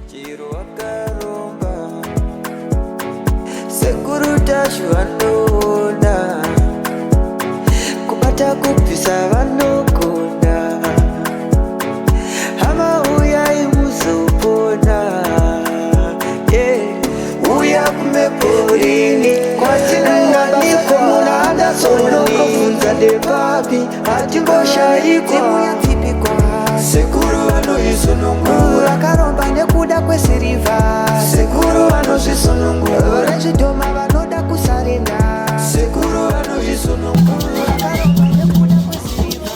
chiro akaromba sekuru tashwanona kubata kupisa vanogona hama uya imuzopona uya kumeporini kwatinanganiko munanda sonokofunza ndepapi hatimboshaiko sekuru vanoisonongura karomba nekuda kwesiriva sekuru vanozvisonongura varechidhoma vanoda kusarenda sekuru vanozvisonongura karomba nekuda kwesiriva.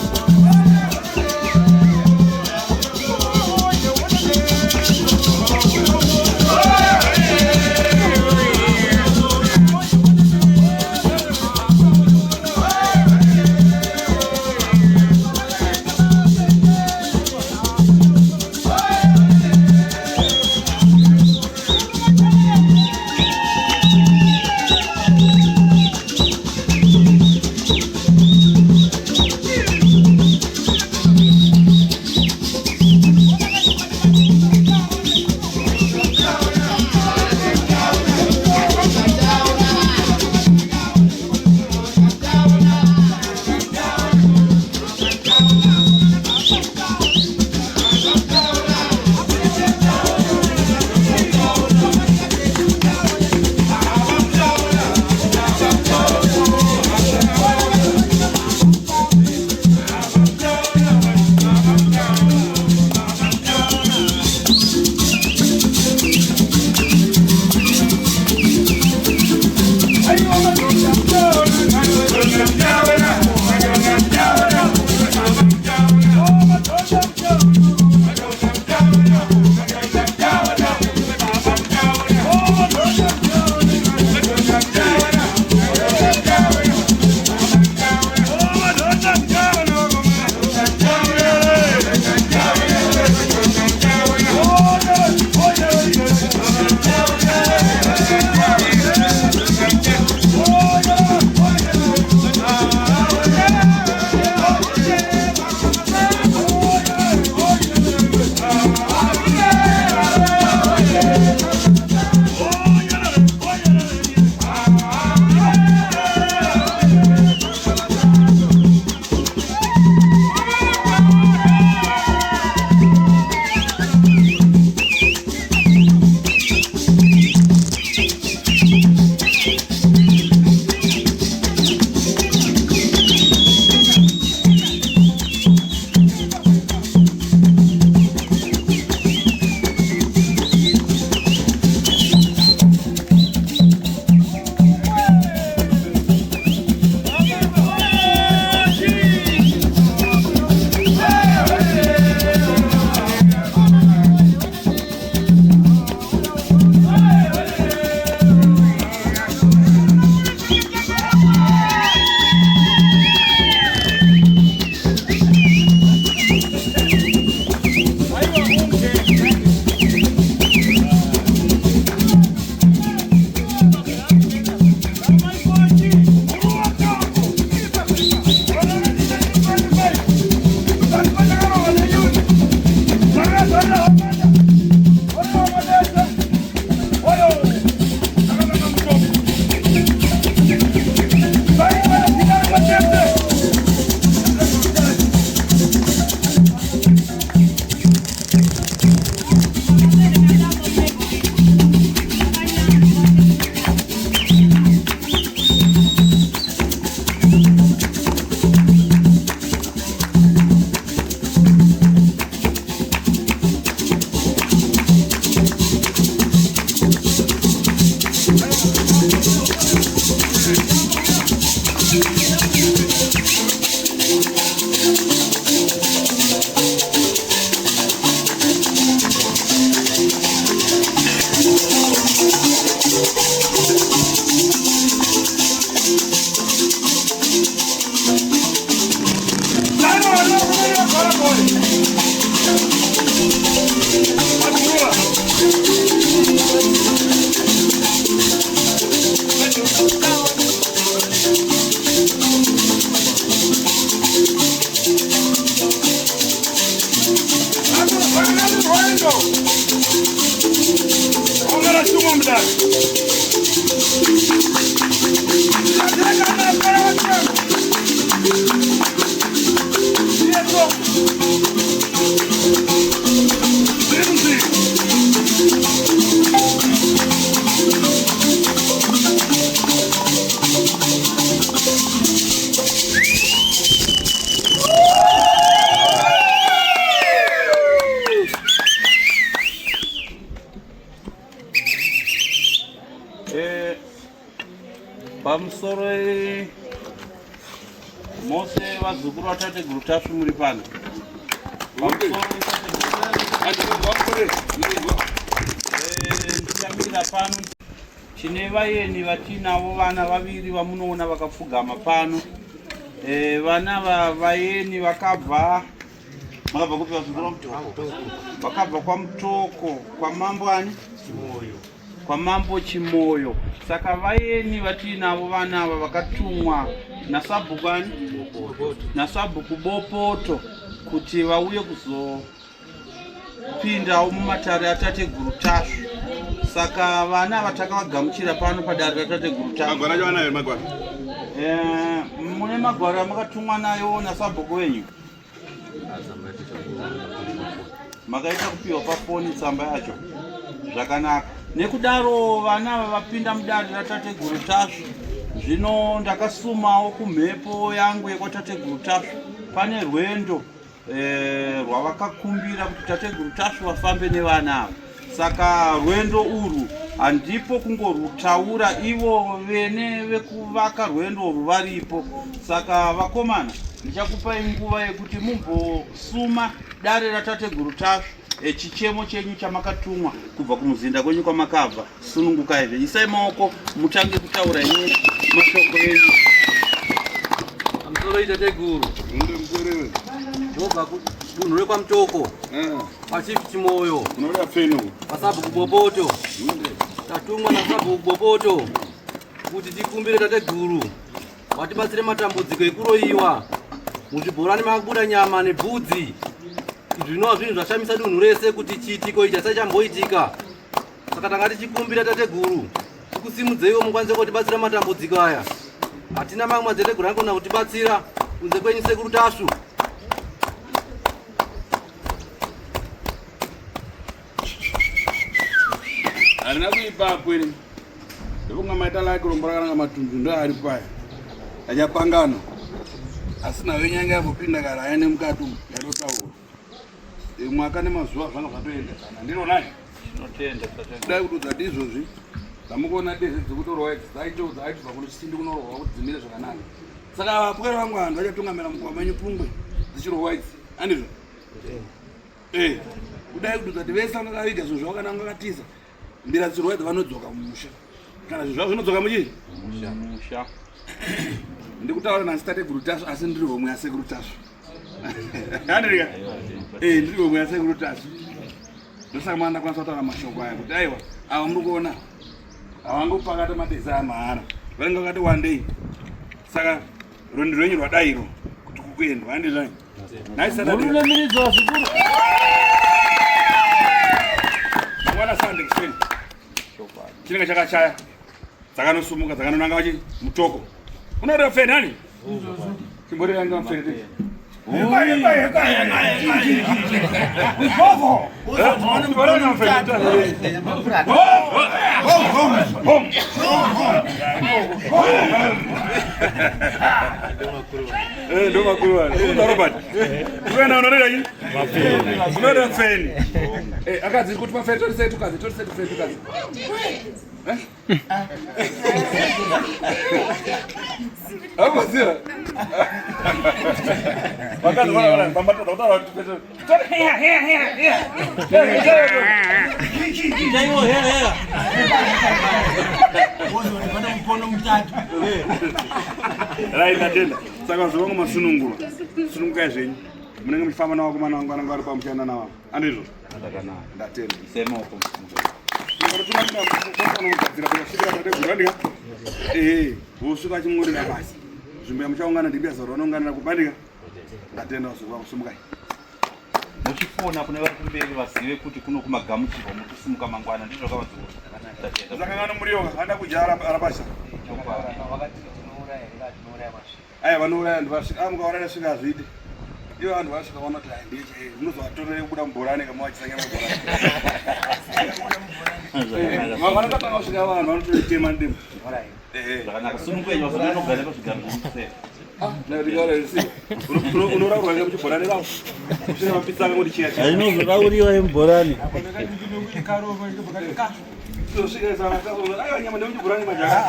Pamusoro mose vazukuru vatate Gurutasu muri pano. Ndikamira pano tine vaeni vatinavo vana vaviri vamunoona vakapfugama pano. Vana vaeni vakabva kupi vazukuru? Vakabva kwaMutoko, kwaMambo ani? kwaMambo Chimoyo. Saka vaeni vatinavo vana ava vakatumwa naSabhuku ani? naSabhuku Bopoto kuti vauye kuzopindawo mumatare atate Gurutasu. Saka vana vatakavagamuchira pano padare ratate Gurutasu. Magwara jwana ere magwara? Mune magwara makatumwa nayo naSabhuku wenyu? Makaita kupiwa pafoni tsamba yacho. Zvakanaka. Nekudaro vana vapinda mudare ratate Gurutasu. Zvino ndakasumawo kumhepo yangu yekwatate Gurutasu. Pane rwendo rwavakakumbira kuti tate Gurutasu vafambe nevana ava. Saka rwendo urwu handipo kungorutaura, ivo vene vekuvaka rwendo urwu varipo. Saka vakomana, ndichakupai nguva yekuti mumbosuma dare ratate Gurutasu. Chichemo chenyu chamakatumwa kubva kumuzinda kwenyu kwamakabva sunungukai. Isai maoko mutange kutaura yenyu mashoko enyu. Pamusoro tate Guru. Ndobva kunhu rekwaMutoko. Pachifi Chimoyo. Unoda feno. paSabhuku Bopoto. Tatumwa naSabhuku Bopoto kuti tikumbire tate Guru watibatsire matambudziko ekuroyiwa. Muzvibhorani makabuda nyama nebvudzi. Zvinova zvinhu zvashamisa dunhu rese kuti chiitiko ichi hasichamboitika. Saka tanga tichikumbira tate Guru tikusimudzeiwo mukwanise kutibatsira matambudziko aya. Hatina mamwe madzete Guru anogona kutibatsira kunze kwenyu sekuru Tasu. Harina kuipa kweli. Ndokunga maita lake lombora kana matundu ndo ari paya. Achapangano. Asina wenyanga yapopinda kara ayane mukatu yarotaura. Mwaka nemazuva zvanga zvatoenda kana ndiro nai. Tinotenda tate. Dai kududza izvozvi. Tamukoona deze dzekutorwa dzaito dzaitwa kuno chisindi kunorohwa kuti dzimire zvakanaka. Saka vapwere vangu vanhu vachatungamira mukova menyu pungwe dzichirohwa idzi. Andizvo? Kudai kududza kuti vese vanakaviga zvinhu zvawakananga vakatiza. Mbira dzirohwa idzi vanodzoka mumusha. Kana zvinhu zvavo zvinodzoka muchii? Musha. Ndikutaura nasi tate Gurutasu asi ndiri homwe yasekuru Tasu. Andiriga? Ndiri homwe yasekuru Tasu. Ndosaka mwana kwanisa kutaura mashoko aya kuti aiwa ava muri kuona havangopakata madeza amahara vanenge vakati wandei. Saka rwendo rwenyu rwadairo kuti kukuendwa handizvai Murulemiridzwa zvikuru. mangwana Sunday kuseni chinenge chakashaya dzakanosumuka dzakanonanga vachi Mutoko. Unoda feni hani? Chimboreranga mfeni. Ndo makuru wale. Ndo Robert. Unaenda unaenda nini? Mafeni. Unaenda feni. Akazi kuti mafeni tose tukazi. Hapo sio. Wakati wala bambata utara tupeto. Ndaiwo hera. Rai natenda. Saka zvongo masunungura. Sununguka zvenyu. Munenge muchifamba nawo kumana wangu anenge ari pamuchanda nawo. Andizvo? Ndakanaka. Ndatenda. Semoko. Vosvika chimurira basi zvimbo yamuchaungana ndibiazaro vanounganira kubandika ndatenda kusumukai muchifona kune vari kumberi vazive kuti kuno kumagamuchirwa mukusimuka mangwana ndizvo zvakangana muriwo handa kudya arabasha aya vanouraya vanhu vasvika mukauraya svika hazviiti ivo vanhu vasvika vaona kuti handii munozovatorere kubuda muborane kamavachisanya maborane vanotanga kusvika vanhu vanototema ndimo zvakanaka sunungwenyu vasodanogara pazvigaro unoraurwa nemuchiborane ravo usina mapitsanga kuti chiya ainozorauriwa yemuborane nyama nemuchiborane majaka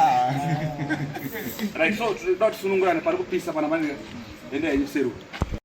right so toda kuti sunungurane pari kupisa pana pane enda yenyu seru